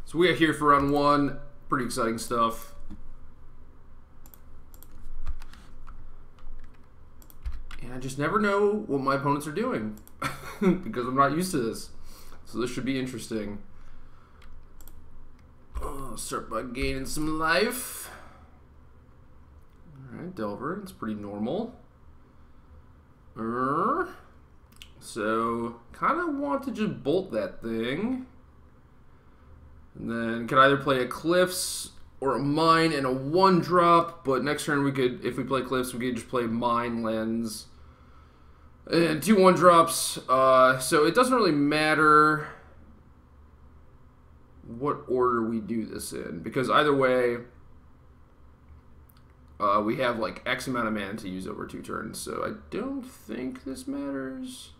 So we are here for round one. Pretty exciting stuff. And I just never know what my opponents are doing because I'm not used to this. So this should be interesting. Start by gaining some life. Alright, Delver. It's pretty normal. So, kind of want to just bolt that thing. And then can either play a Cliffs or a Mine and a 1-drop, but next turn we could, if we play Cliffs, we could just play Mine, Lens, and 2 1-drops. So it doesn't really matter what order we do this in, because either way, we have like X amount of mana to use over 2 turns, so I don't think this matters.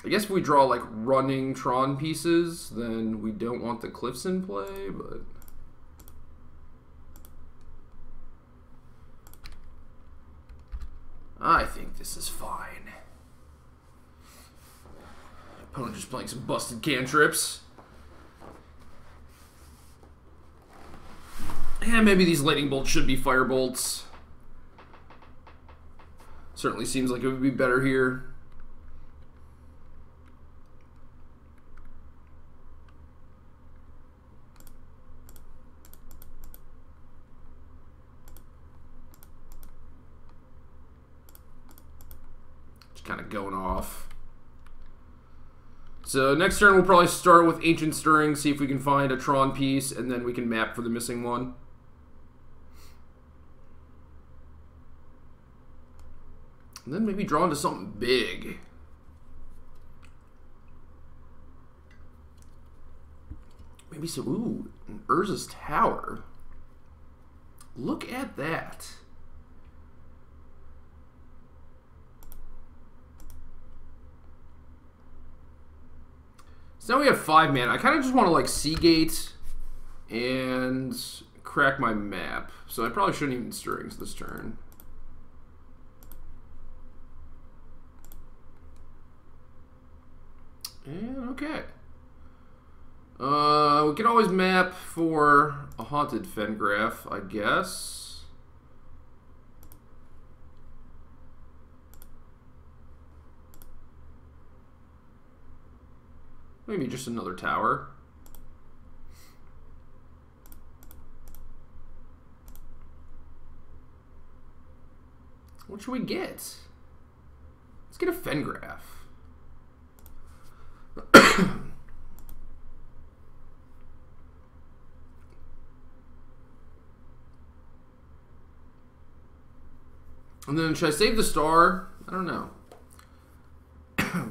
I guess if we draw like running Tron pieces, then we don't want the Cliffs in play, but I think this is fine. Opponent just playing some busted cantrips. Yeah, maybe these lightning bolts should be fire bolts. Certainly seems like it would be better here. Just kind of going off. So next turn we'll probably start with Ancient Stirring, see if we can find a Tron piece, and then we can map for the missing one. And then maybe draw into something big. Maybe some, ooh, an Urza's Tower. Look at that. So now we have 5 mana. I kind of just want to like Seagate and crack my map. So I probably shouldn't even Stirrings this turn. And okay. We can always map for a Haunted Fengraf, I guess. Maybe just another tower. What should we get? Let's get a Fengraf. And then should I save the star? I don't know.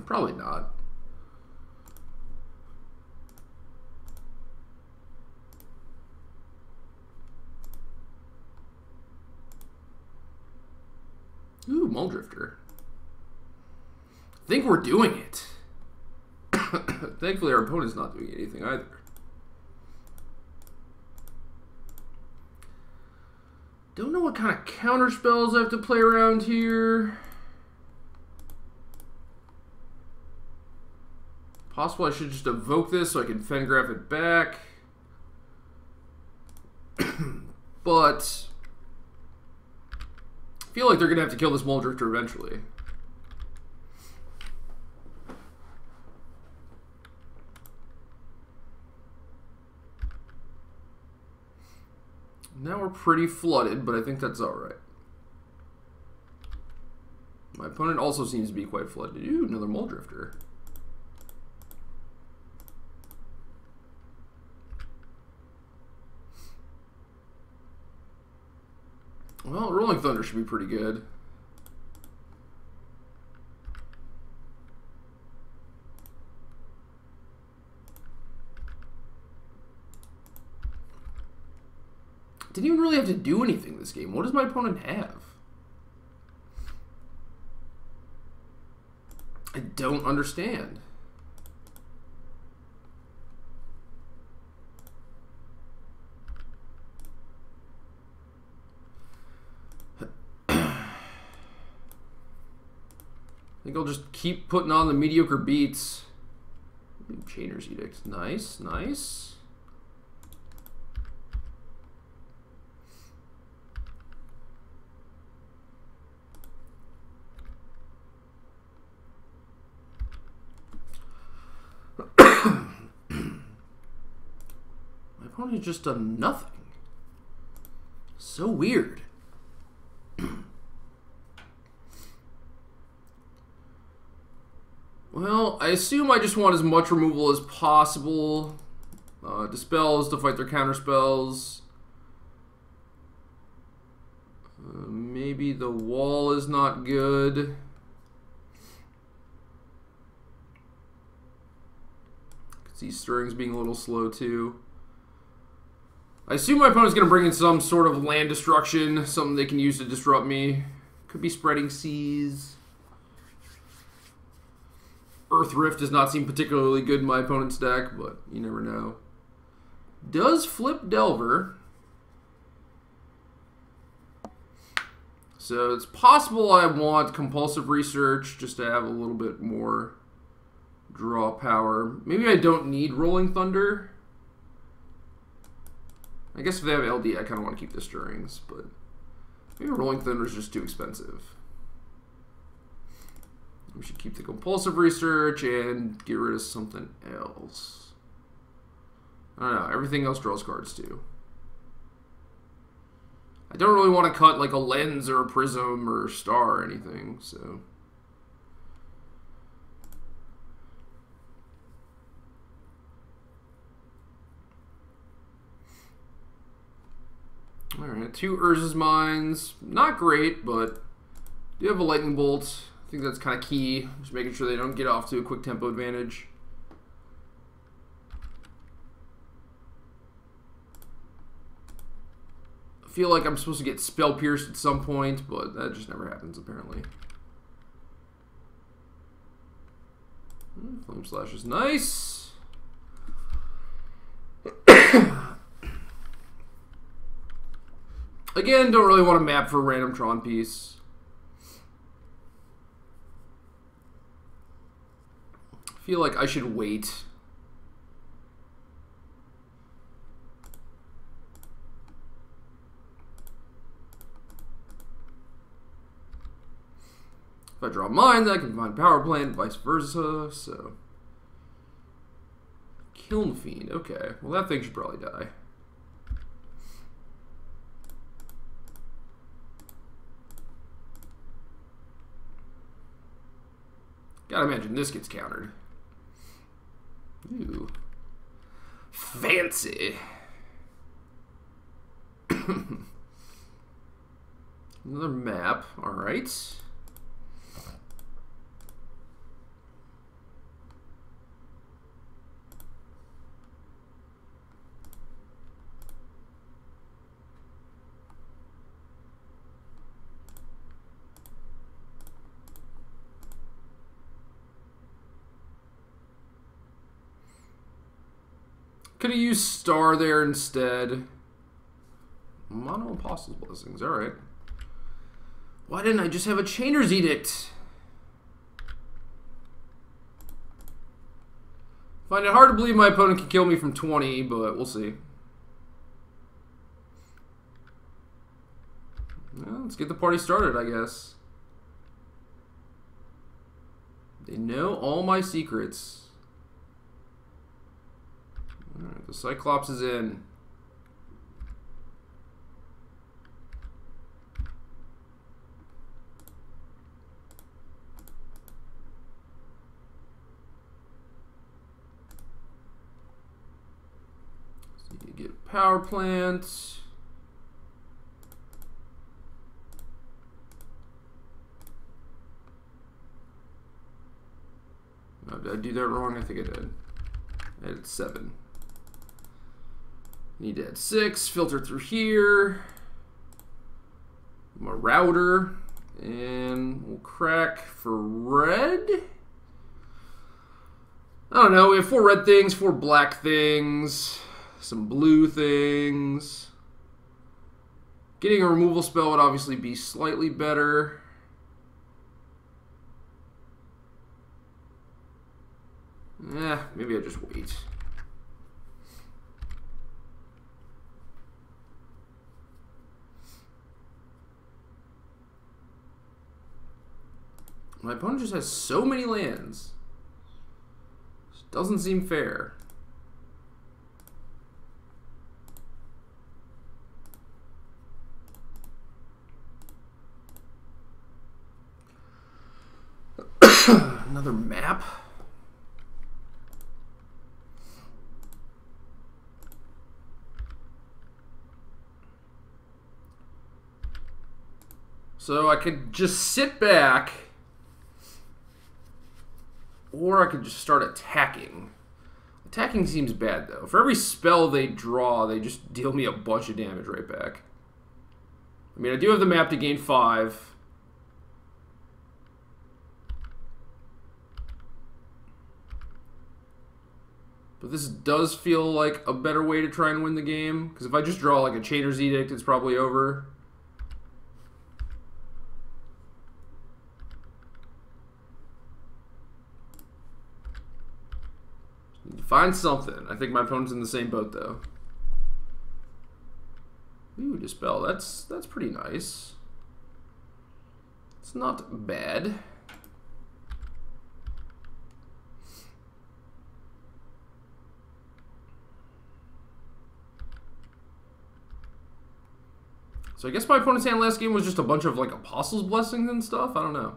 Probably not. Ooh, Muldrifter. I think we're doing it. Thankfully, our opponent's not doing anything either. Don't know what kind of counter spells I have to play around here. Possible I should just evoke this so I can Fengraf it back. But I feel like they're going to have to kill this Muldrifter eventually. Now we're pretty flooded, but I think that's alright. My opponent also seems to be quite flooded. Ooh, another Muldrifter. Well, Rolling Thunder should be pretty good. Didn't even really have to do anything this game. What does my opponent have? I don't understand. I think I'll just keep putting on the mediocre beats Ooh, Chainer's Edict. Nice, nice. My opponent's just done nothing. So weird. Well, I assume I just want as much removal as possible. Dispels to fight their counter spells. Maybe the wall is not good. Could see Stirrings being a little slow too. I assume my opponent's going to bring in some sort of land destruction, something they can use to disrupt me. Could be Spreading Seas. Earth Rift does not seem particularly good in my opponent's deck, but you never know. Does flip Delver. So it's possible I want Compulsive Research just to have a little bit more draw power. Maybe I don't need Rolling Thunder. I guess if they have LD, I kind of want to keep the Stirrings, but maybe Rolling Thunder is just too expensive. We should keep the Compulsive Research and get rid of something else. I don't know. Everything else draws cards too. I don't really want to cut like a Lens or a Prism or a Star or anything, so. Alright, 2 Urza's Mines. Not great, but do have a Lightning Bolt. I think that's kind of key. Just making sure they don't get off to a quick tempo advantage. I feel like I'm supposed to get Spell Pierced at some point, but that just never happens apparently. Flame Slash is nice. Again, don't really want to map for a random Tron piece. I feel like I should wait. If I draw mines, I can find Power Plant, vice versa, so. Kiln Fiend, okay. Well, that thing should probably die. Gotta imagine this gets countered. Ooh. Fancy. Another map, alright. Could have used Star there instead. Mono Apostle's Blessings, alright. Why didn't I just have a Chainer's Edict? Find it hard to believe my opponent can kill me from 20, but we'll see. Well, let's get the party started, I guess. They know all my secrets. Alright, the Cyclops is in. So you get Power Plant. Oh, did I do that wrong? I think I did. I had 7. Need to add 6, filter through here. Marauder, and we'll crack for red. I don't know, we have 4 red things, 4 black things, some blue things. Getting a removal spell would obviously be slightly better. Maybe I just wait. My opponent just has so many lands. It doesn't seem fair. Another map. So I could just sit back, or I could just start attacking. Attacking seems bad, though. For every spell they draw, they just deal me a bunch of damage right back. I mean, I do have the map to gain 5. But this does feel like a better way to try and win the game. Because if I just draw like a Chainer's Edict, it's probably over. Find something. I think my opponent's in the same boat, though. Ooh, Dispel. That's pretty nice. It's not bad. So I guess my opponent's hand last game was just a bunch of like Apostles' Blessings and stuff. I don't know.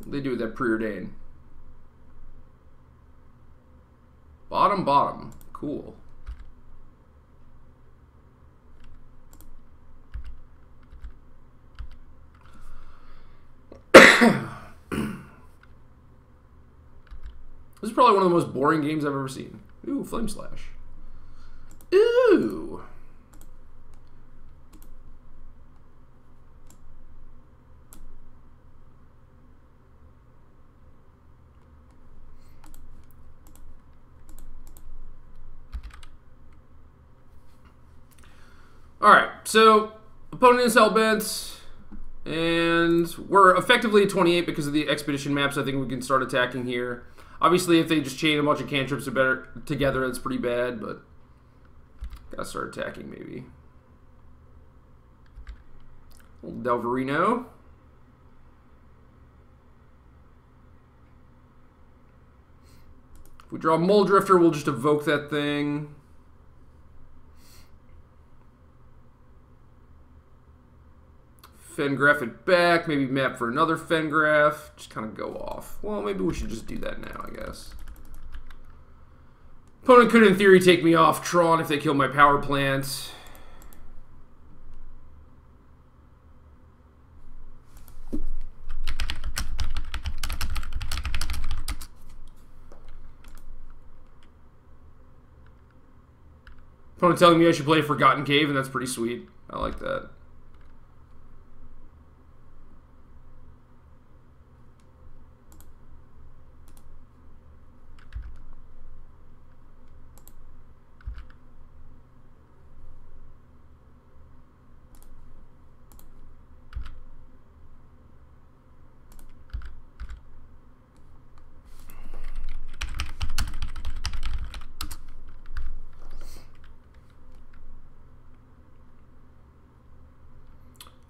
They do with that preordain. Bottom, bottom. Cool. This is probably one of the most boring games I've ever seen. Ooh, Flame Slash. Ooh. Alright, so opponent is hellbent, and we're effectively at 28 because of the expedition maps. I think we can start attacking here. Obviously, if they just chain a bunch of cantrips together, that's pretty bad, but gotta start attacking maybe. Old Delverino. If we draw Mole Drifter, we'll just evoke that thing. Fengraph it back, maybe map for another Fengraph, just kind of go off. Well, maybe we should just do that now, I guess. Opponent could, in theory, take me off Tron if they kill my power plant. Opponent telling me I should play Forgotten Cave, and that's pretty sweet. I like that.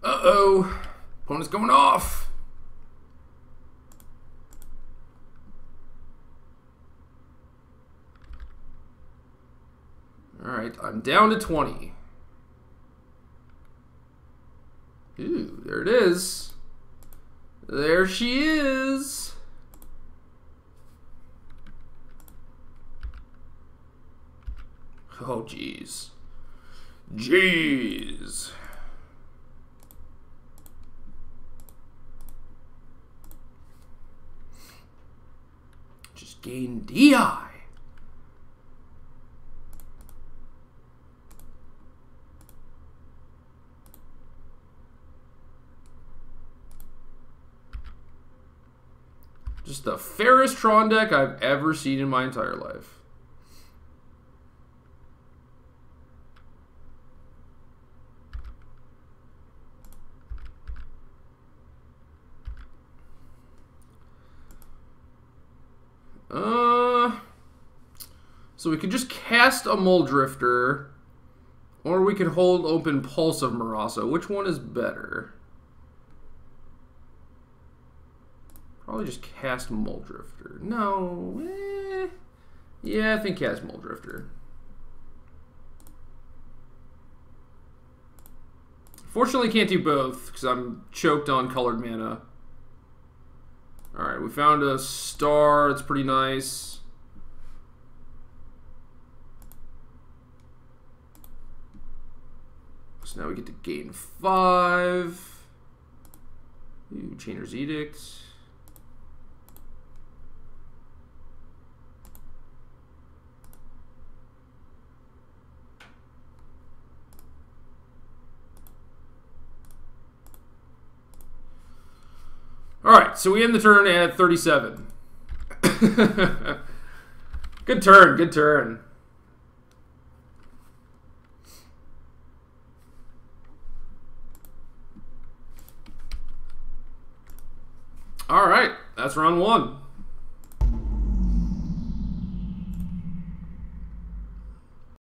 Uh-oh. Opponent's going off. Alright, I'm down to 20. Ooh, there it is. There she is. Oh, jeez. Jeez. Just gain DI. Just the fairest Tron deck I've ever seen in my entire life. So we could just cast a Mole Drifter, or we could hold open Pulse of Murasa. Which one is better? Probably just cast Mole Drifter. No, yeah, I think cast Mole Drifter. Fortunately, can't do both because I'm choked on colored mana. Alright, we found a star. It's pretty nice. So now we get to gain 5. Ooh, Chainer's Edict. Alright, so we end the turn at 37. Good turn, good turn. Alright, that's round 1.